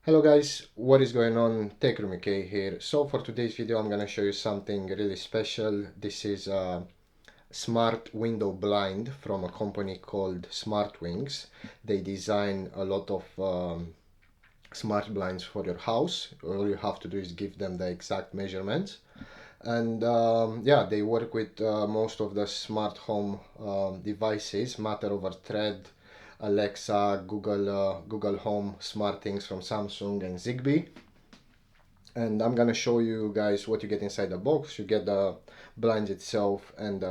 Hello guys, what is going on? Techroomuk here. So for today's video I'm gonna show you something really special. This is a smart window blind from a company called Smartwings. They design a lot of smart blinds for your house. All you have to do is give them the exact measurements. And yeah, they work with most of the smart home devices, Matter over Thread, Alexa, Google Home, SmartThings from Samsung, and Zigbee. And I'm gonna show you guys what you get inside the box. You get the blinds itself and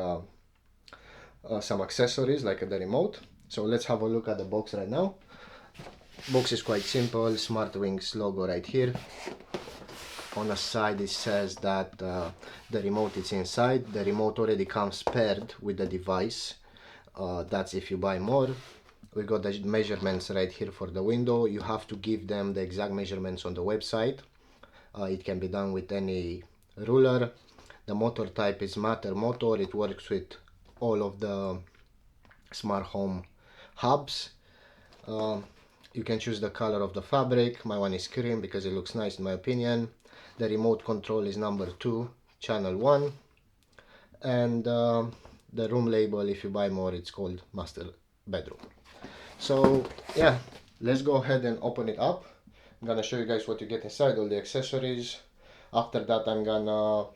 some accessories like the remote. So let's have a look at the box right now. Box is quite simple. Smartwings logo right here. On the side it says that the remote is inside. The remote already comes paired with the device. That's if you buy more. We got the measurements right here for the window. You have to give them the exact measurements on the website. It can be done with any ruler. The motor type is Matter motor. It works with all of the smart home hubs. You can choose the color of the fabric. My one is cream because it looks nice in my opinion. The remote control is number 2, channel 1. And the room label, if you buy more, it's called master bedroom. So yeah, let's go ahead and open it up. I'm gonna show you guys what you get inside, all the accessories. After that I'm gonna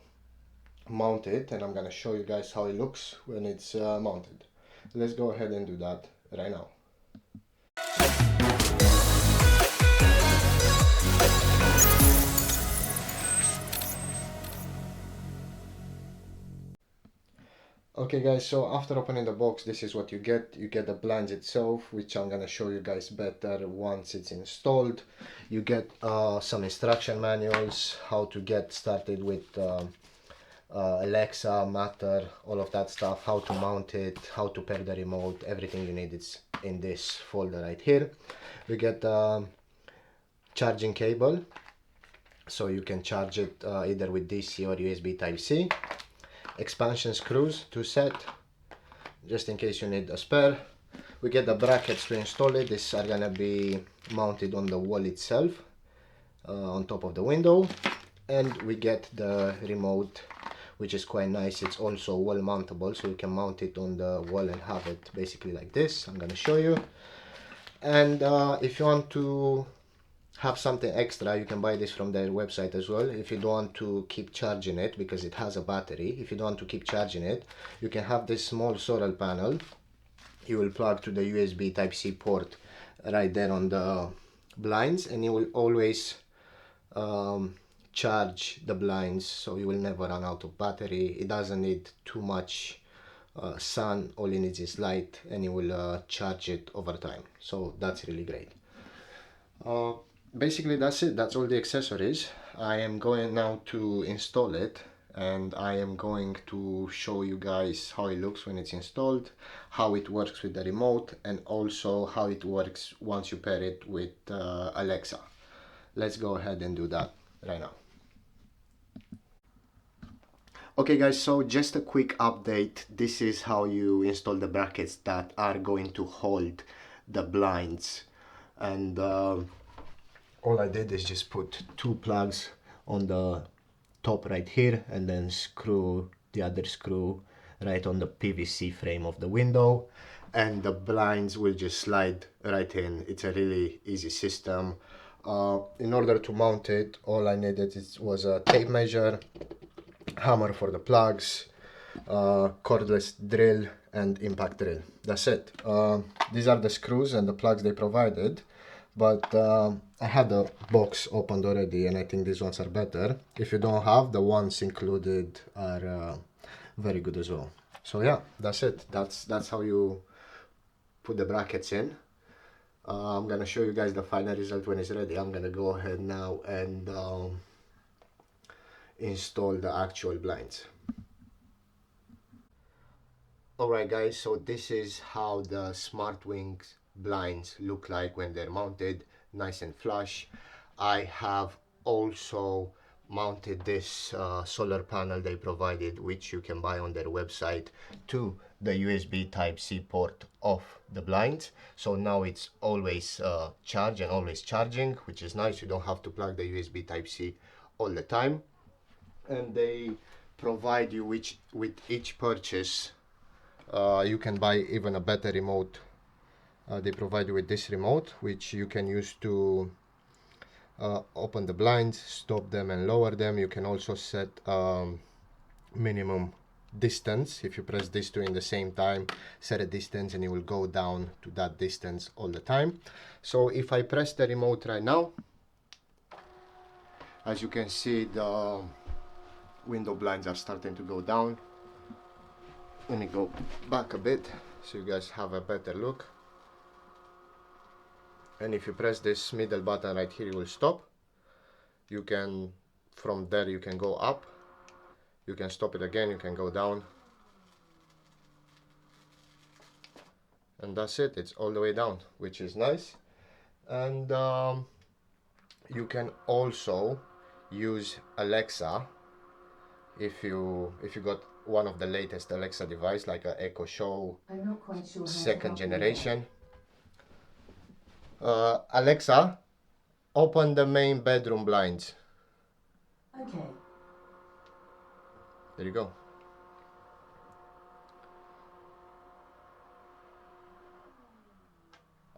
mount it and I'm gonna show you guys how it looks when it's mounted. Let's go ahead and do that right now. Okay guys, so after opening the box, this is what you get. You get the blinds itself, which I'm gonna show you guys better once it's installed. You get some instruction manuals, how to get started with Alexa, Matter, all of that stuff, how to mount it, how to pair the remote, everything you need is in this folder right here. We get charging cable, so you can charge it either with DC or USB Type-C. Expansion screws, 2 set, just in case you need a spare. We get the brackets to install it. These are gonna be mounted on the wall itself, on top of the window. And we get the remote, which is quite nice. It's also wall mountable, so you can mount it on the wall and have it basically like this. I'm gonna show you. And if you want to have something extra, you can buy this from their website as well. If you don't want to keep charging it, because it has a battery, if you don't want to keep charging it, you can have this small solar panel. You will plug to the USB Type-C port right there on the blinds, and you will always charge the blinds, so you will never run out of battery. It doesn't need too much sun, all it needs is light, and you will charge it over time. So that's really great. Basically that's it. That's all the accessories. I am going now to install it, and I am going to show you guys how it looks when it's installed, how it works with the remote, and also how it works once you pair it with Alexa. Let's go ahead and do that right now. Okay guys, so just a quick update. This is how you install the brackets that are going to hold the blinds. And all I did is just put 2 plugs on the top right here, and then screw the other screw right on the PVC frame of the window, and the blinds will just slide right in. It's a really easy system. In order to mount it, all I needed was a tape measure, hammer for the plugs, cordless drill, and impact drill. That's it. These are the screws and the plugs they provided, but I had the box opened already, and I think these ones are better. If you don't have, the ones included are very good as well. So yeah, that's it. That's how you put the brackets in. I'm gonna show you guys the final result when it's ready. I'm gonna go ahead now and install the actual blinds. Alright guys, so this is how the Smartwings blinds look like when they're mounted, nice and flush. I have also mounted this solar panel they provided, which you can buy on their website, to the USB Type-C port off the blinds, so now it's always charged and always charging, which is nice. You don't have to plug the USB Type-C all the time. And they provide you with each purchase, you can buy even a better remote. They provide you with this remote, which you can use to open the blinds, stop them and lower them. You can also set minimum distance. If you press these two in the same time, set a distance and it will go down to that distance all the time. So if I press the remote right now, as you can see, the window blinds are starting to go down. Let me go back a bit so you guys have a better look. And if you press this middle button right here, it will stop. You can, from there you can go up, you can stop it again, you can go down, and that's it. It's all the way down, which is nice. And you can also use Alexa if you got one of the latest Alexa device, like a Echo Show second generation. Alexa, open the main bedroom blinds. Okay. There you go.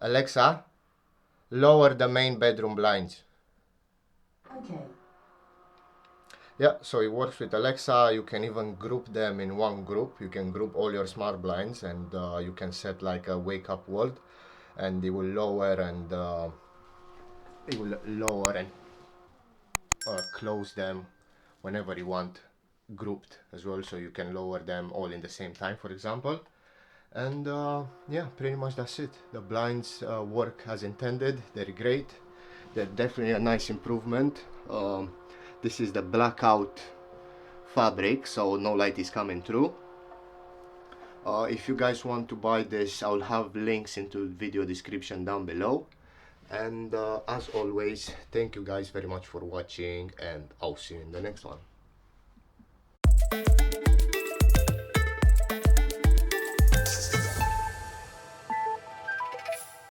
Alexa, lower the main bedroom blinds. Okay. Yeah, so it works with Alexa. You can even group them in one group. You can group all your smart blinds, and you can set like a wake up world, and it will lower and close them whenever you want, grouped as well, so you can lower them all in the same time, for example. And yeah, pretty much that's it. The blinds work as intended. They're great. They're definitely a nice improvement. This is the blackout fabric, so no light is coming through. If you guys want to buy this, I'll have links into the video description down below. And as always, thank you guys very much for watching, and I'll see you in the next one.